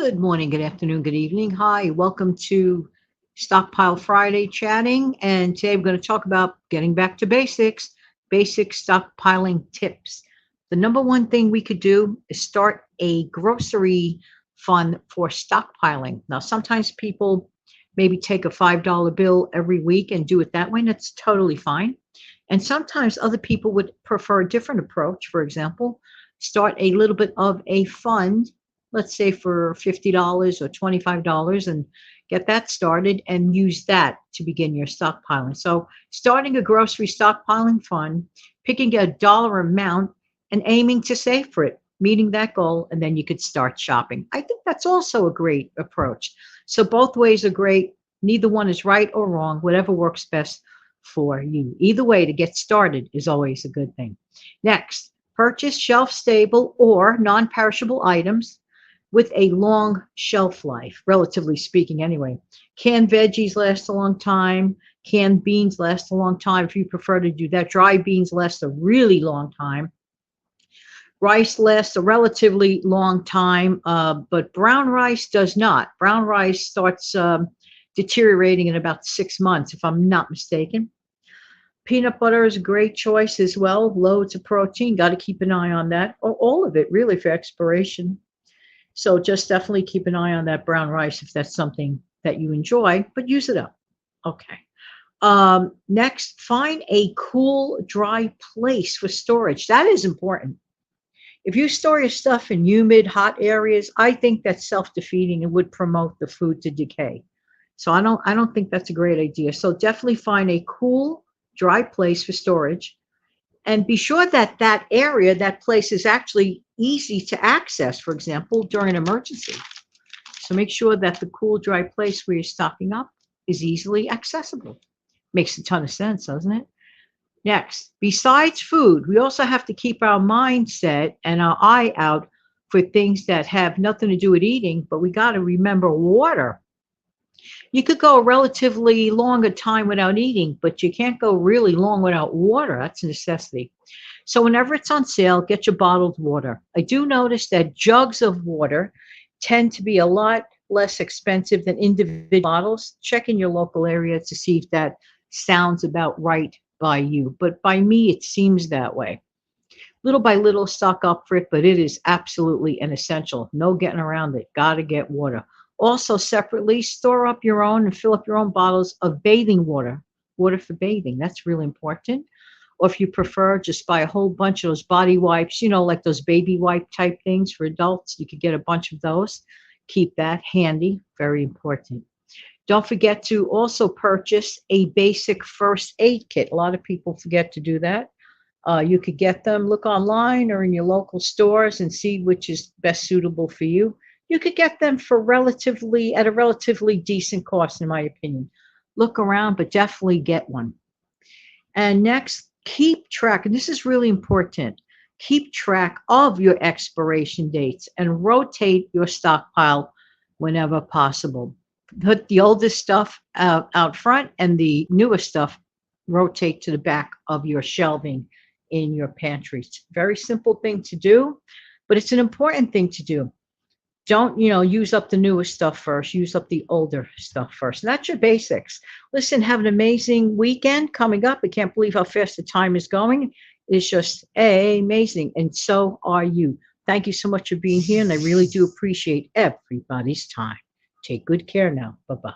Good morning, good afternoon, good evening. Hi, welcome to Stockpile Friday chatting. And today we're going to talk about getting back to basics, basic stockpiling tips. The number one thing we could do is start a grocery fund for stockpiling. Now, sometimes people maybe take a $5 bill every week and do it that way, and that's totally fine. And sometimes other people would prefer a different approach. For example, start a little bit of a fund, let's say for $50 or $25, and get that started and use that to begin your stockpiling. So, starting a grocery stockpiling fund, picking a dollar amount and aiming to save for it, meeting that goal, and then you could start shopping. I think that's also a great approach. So, both ways are great. Neither one is right or wrong, whatever works best for you. Either way, to get started is always a good thing. Next, purchase shelf stable or non perishable items with a long shelf life, relatively speaking, anyway. Canned veggies last a long time. Canned beans last a long time if you prefer to do that. Dry beans last a really long time. Rice lasts a relatively long time, but brown rice does not. Brown rice starts deteriorating in about 6 months, if I'm not mistaken. Peanut butter is a great choice as well. Loads of protein. Got to keep an eye on that. Or all of it, really, for expiration. So just definitely keep an eye on that brown rice if that's something that you enjoy, but use it up. Okay. Next, find a cool, dry place for storage. That is important. If you store your stuff in humid, hot areas, I think that's self-defeating and would promote the food to decay. So I don't think that's a great idea. So definitely find a cool, dry place for storage and be sure that that area, that place is actually easy to access, for example, during an emergency. So make sure that the cool, dry place where you're stocking up is easily accessible. Makes a ton of sense, doesn't it? Next, besides food, we also have to keep our mindset and our eye out for things that have nothing to do with eating, but we got to remember water. You could go a relatively longer time without eating, but you can't go really long without water. That's a necessity. So whenever it's on sale, get your bottled water. I do notice that jugs of water tend to be a lot less expensive than individual bottles. Check in your local area to see if that sounds about right by you. But by me, it seems that way. Little by little, stock up for it, but it is absolutely an essential. No getting around it. Got to get water. Also, separately, store up your own and fill up your own bottles of bathing water, water for bathing. That's really important. Or if you prefer, just buy a whole bunch of those body wipes, like those baby wipe type things for adults. You could get a bunch of those. Keep that handy. Very important. Don't forget to also purchase a basic first aid kit. A lot of people forget to do that. You could get them, look online or in your local stores and see which is best suitable for you. You could get them for at a relatively decent cost, in my opinion. Look around, but definitely get one. And next, keep track, and this is really important. Keep track of your expiration dates and rotate your stockpile whenever possible. Put the oldest stuff out front and the newest stuff rotate to the back of your shelving in your pantries. Very simple thing to do, but it's an important thing to do. Don't, use up the newest stuff first. Use up the older stuff first. And that's your basics. Listen, have an amazing weekend coming up. I can't believe how fast the time is going. It's just amazing. And so are you. Thank you so much for being here. And I really do appreciate everybody's time. Take good care now. Bye-bye.